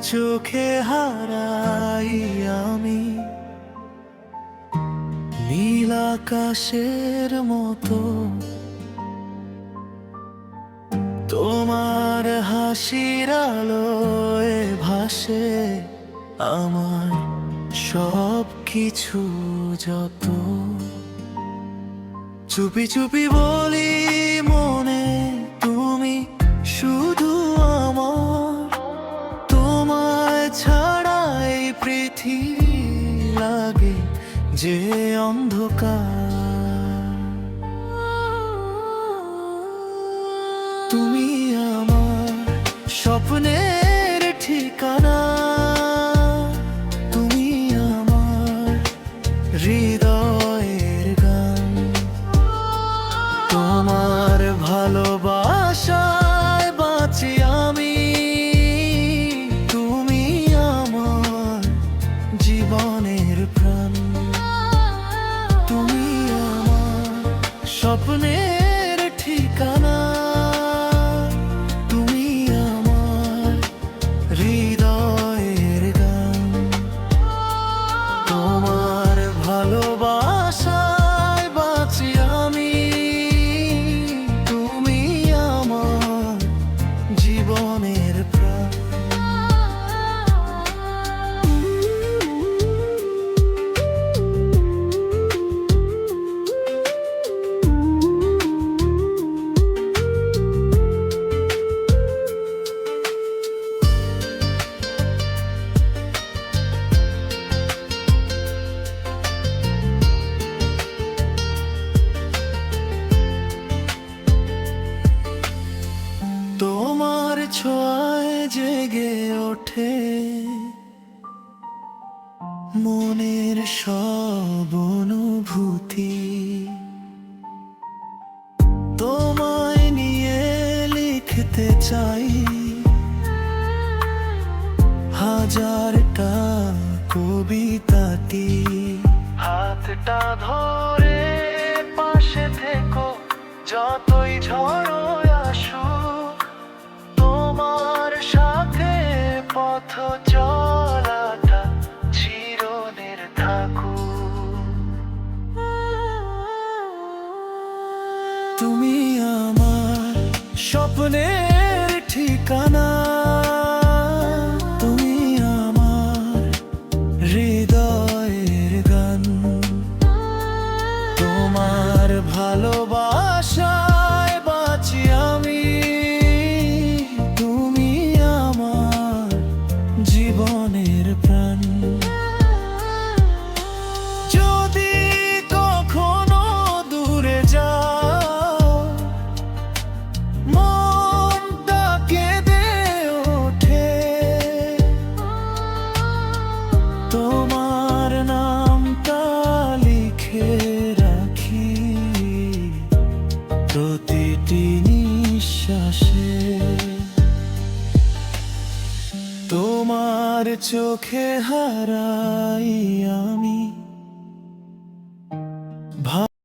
চোখে হারাই আমি নীল আকাশের মতো। তোমার হাসির আলোয় ভাসে আমার সব কিছু যত। চুপি চুপি বলি মনে তুমি শুধু আমার। তোমায় ছাড়াই পৃথিবী লাগে যে অন্ধকার। তুমি আমার স্বপ্নের ঠিকানা, তুমি আমার হৃদয়ের গান। তোমার ভালোবাসায় বাঁচি আমি, তুমি আমার জীবনের প্রাণ। তুমি আমার স্বপ্নের ঠিকানা, তুমি আমার হৃদয়ের গান। তোমার ভালোবাসায় বাঁচি আমি, তুমি আমার জীবনের প্রাণ। তোমার ছোঁয়ায় জেগে ওঠে মনের সব অনুভূতি। তোমায় নিয়ে লিখতে চাই হাজারটা কবিতাটি। হাতটা ধরে পাশে থেকো যতই ঝড় আসুক, তোমার সাথে পথ চলাটা চিরদিন থাকুক। তুমি আমার স্বপ্নের ঠিকানা, তুমি আমার হৃদয়ের গান। তোমার ভালোবাসায় বাঁচি আমি, তুমি আমার জীবনের প্রাণ। যদি কখনো দূরে যাও মনটা কেঁদে ওঠে, তোমার নামটা লিখে রাখি প্রতিটি নিঃশ্বাসে। তোমার চোখে হারাই আমি